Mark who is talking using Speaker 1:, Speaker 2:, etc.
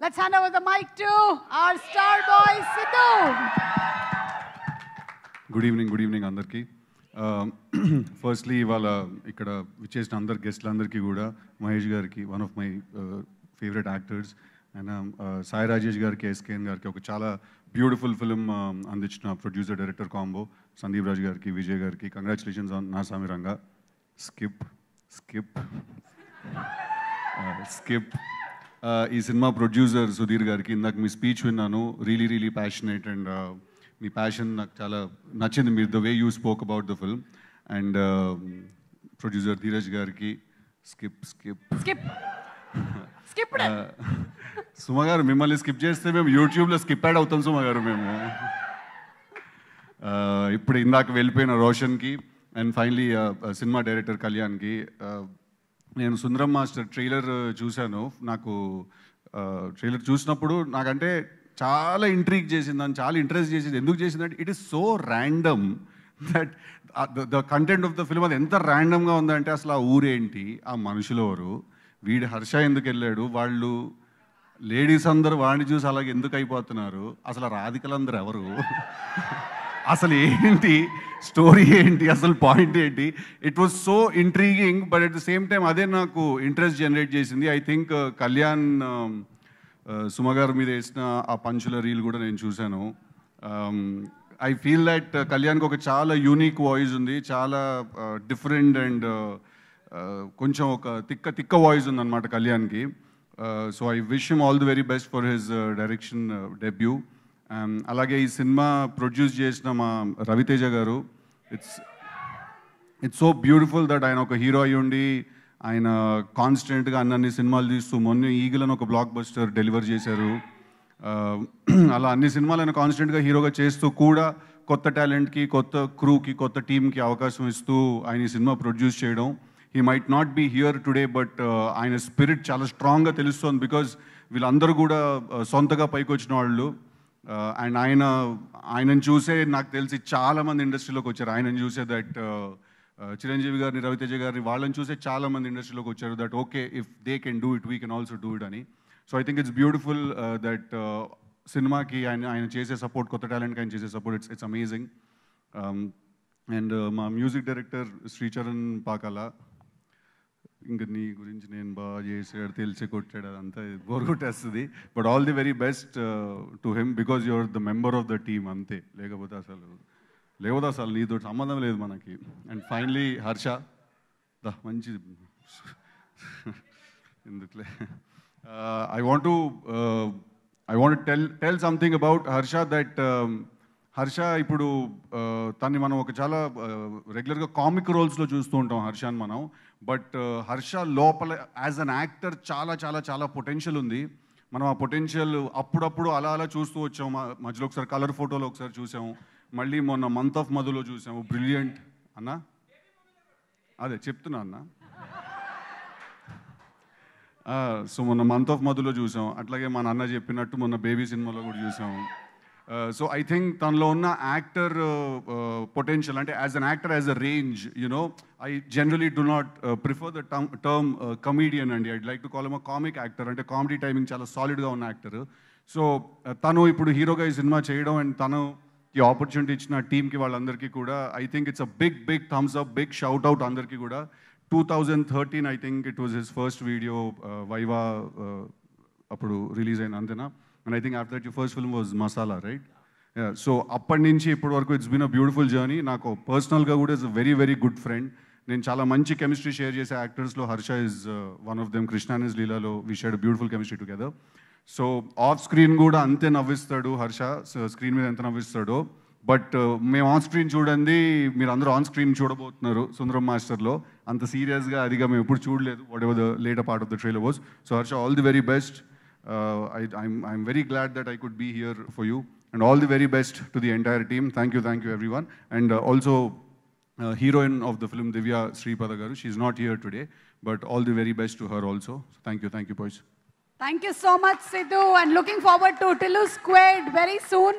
Speaker 1: Let's hand over the mic to our star boy, Sidhu.
Speaker 2: Good evening అందరికీ. Firstly ఇవాళ ఇక్కడ విచ్చేసిన అందరు గెస్ట్లందరికీ కూడా మహేష్ గారికి, one of my favourite actors, and Sai Rajesh గారికి, ఎస్కేఎన్ గారికి ఒక చాలా బ్యూటిఫుల్ ఫిలిం అందించిన ప్రొడ్యూసర్ డైరెక్టర్ కాంబో సందీప్ రాజు గారికి, విజయ్ గారికి కంగ్రాచులేషన్స్ ఆన్ నా సామి రంగా. స్కిప్ ఈ సినిమా ప్రొడ్యూసర్ సుధీర్ గారికి ఇందాక మీ స్పీచ్ విన్నాను, really passionate, and me passion నాకు చాలా నచ్చింది, మీరు the way you spoke about the film. And producer Dheeraj గారికి సుమ గారు, మిమ్మల్ని స్కిప్ చేస్తే మేము యూట్యూబ్లో స్కిప్ యాడ్ అవుతాం సుమ గారు మేము. ఇప్పుడు ఇందాక వెళ్ళిపోయిన రోషన్కి, అండ్ ఫైనలీ సినిమా డైరెక్టర్ కళ్యాణ్కి. నేను సుందరం మాస్టర్ ట్రైలర్ చూశాను. నాకు ట్రైలర్ చూసినప్పుడు నాకంటే చాలా ఇంట్రీగ్ చేసింది, చాలా ఇంట్రెస్ట్ చేసింది. ఎందుకు చేసిందంటే it is so random that the content of the film అది ఎంత ర్యాండమ్గా ఉందంటే, అసలు ఆ ఊరేంటి, ఆ మనుషులు ఎవరు, వీడి హర్ష ఎందుకు వెళ్ళాడు, వాళ్ళు లేడీస్ అందరూ వాడిని చూసి అలాగే ఎందుకు అయిపోతున్నారు, అసలు రాధికలందరూ ఎవరు, అసలు ఏంటి స్టోరీ ఏంటి, అసలు పాయింట్ ఏంటి. It was so intriguing, but at the same time అదే నాకు ఇంట్రెస్ట్ జనరేట్ చేసింది. ఐ థింక్ కళ్యాణ్ సుమ గారు మీద వేసిన ఆ పంచుల రీల్ కూడా నేను చూశాను. ఐ ఫీల్ దట్ కళ్యాణ్కి ఒక చాలా యూనిక్ వాయిస్ ఉంది, చాలా డిఫరెంట్ అండ్ కొంచెం ఒక తిక్క వాయిస్ ఉంది అనమాట కళ్యాణ్కి. So I wish him all the very best for his direction debut. అలాగే ఈ సినిమా ప్రొడ్యూస్ చేసిన మా రవితేజ గారు, ఇట్స్ సో బ్యూటిఫుల్ దట్ ఆయన ఒక హీరో అయ్యి ఉండి ఆయన కాన్స్టెంట్గా అన్ని సినిమాలు తీస్తూ మొన్న ఈగలను ఒక బ్లాక్ బస్టర్ డెలివర్ చేశారు. అలా అన్ని సినిమాలు ఆయన కాన్స్టెంట్గా హీరోగా చేస్తూ కూడా కొత్త టాలెంట్కి, కొత్త క్రూకి, కొత్త టీంకి అవకాశం ఇస్తూ ఆయన ఈ సినిమా ప్రొడ్యూస్ చేయడం. He might not be here today, but ఆయన స్పిరిట్ చాలా స్ట్రాంగ్గా తెలుస్తోంది. బికాజ్ వీళ్ళందరూ కూడా సొంతగా పైకి వచ్చిన వాళ్ళు. అండ్ ఆయనను చూసే నాకు తెలిసి చాలామంది ఇండస్ట్రీలోకి వచ్చారు. ఆయనను చూసే దట్ చిరంజీవి గారిని, రవితేజ గారిని, వాళ్ళని చూసే చాలామంది ఇండస్ట్రీలోకి వచ్చారు. That okay, if they can do it, we can also do it అని. So I think it's beautiful that సినిమాకి ఆయన చేసే సపోర్ట్, కొత్త టాలెంట్కి ఆయన చేసే సపోర్ట్, ఇట్స్ అమేజింగ్. అండ్ మా మ్యూజిక్ డైరెక్టర్ శ్రీచరణ్ పాకాల, ఇంకా నీ గురించి నేను బాగా చేసాడు, తెలిసి కొట్టాడు, అదంతా బోర్ కొట్టేస్తుంది. But all the very best to him, because your the member of the team అంతే. లేకపోతే అసలు నీతో సంబంధం లేదు మనకి. అండ్ ఫైనలీ హర్ష, మంచి ఎందుకులే, I want tell something about Harsha. That Harsha ఇప్పుడు తన్ని మనం ఒక చాలా రెగ్యులర్గా కామిక్ రోల్స్లో చూస్తూ ఉంటాం హర్షని మనం. బట్ హర్ష లోపల యాజ్ అన్ యాక్టర్ చాలా చాలా చాలా పొటెన్షియల్ ఉంది. మనం ఆ పొటెన్షియల్ అప్పుడప్పుడు అలా చూస్తూ వచ్చాం. మధ్యలో ఒకసారి కలర్ ఫోటోలో ఒకసారి చూసాము, మళ్ళీ మొన్న మంత్ ఆఫ్ మధులో చూసాము. బ్రిలియంట్ అన్న, అదే చెప్తున్నా అన్న. సో మొన్న మంత్ ఆఫ్ మధులో చూసాం, అట్లాగే మన అన్న చెప్పినట్టు మొన్న బేబీ సినిమాలో కూడా చూసాము. సో ఐ థింక్ తనలో ఉన్న యాక్టర్ పొటెన్షియల్, అంటే as an actor, as a range, you know I generally do not prefer the term comedian అండి. I'd like to call M a comic actor. అంటే కామెడీ టైమింగ్ చాలా సాలిడ్గా ఉన్న యాక్టర్. సో తను ఇప్పుడు హీరోగా ఈ సినిమా చేయడం, అండ్ తను ఈ ఆపర్చునిటీ ఇచ్చిన టీంకి, వాళ్ళందరికీ కూడా I think it's a big thumbs up, big shout out అందరికీ కూడా. 2013 I think it was his first video, Viva అప్పుడు రిలీజ్ అయిన, అంతేనా? And I think after that your first film was Masala, right? So అప్పటి నుంచి ఇప్పటి వరకు it's been a beautiful journey. నాకు పర్సనల్గా కూడా is a very good friend. నేను చాలా మంచి కెమిస్ట్రీ షేర్ చేసే యాక్టర్స్లో Harsha is one of them. Krishna and his లీలాలో we shared beautiful chemistry together. So off screen కూడా అంతే నవ్విస్తాడు హర్ష, స్క్రీన్ మీద ఎంత నవ్విస్తాడో. బట్ మేము ఆన్ స్క్రీన్ చూడండి, మీరు అందరూ ఆన్ స్క్రీన్ చూడబోతున్నారు సుందరం మాస్టర్లో. అంత సీరియస్గా అదిగా మేము ఎప్పుడు చూడలేదు, what ever the later part of the trailer was. So Harsha, all the very best. I'm very glad that I could be here for you, and all the very best to the entire team. Thank you everyone. And also heroine of the film, Divya Sripada garu, she's not here today, but all the very best to her also. So thank you boys.
Speaker 1: Thank you so much, Sidhu, and looking forward to Tillu Squared very soon.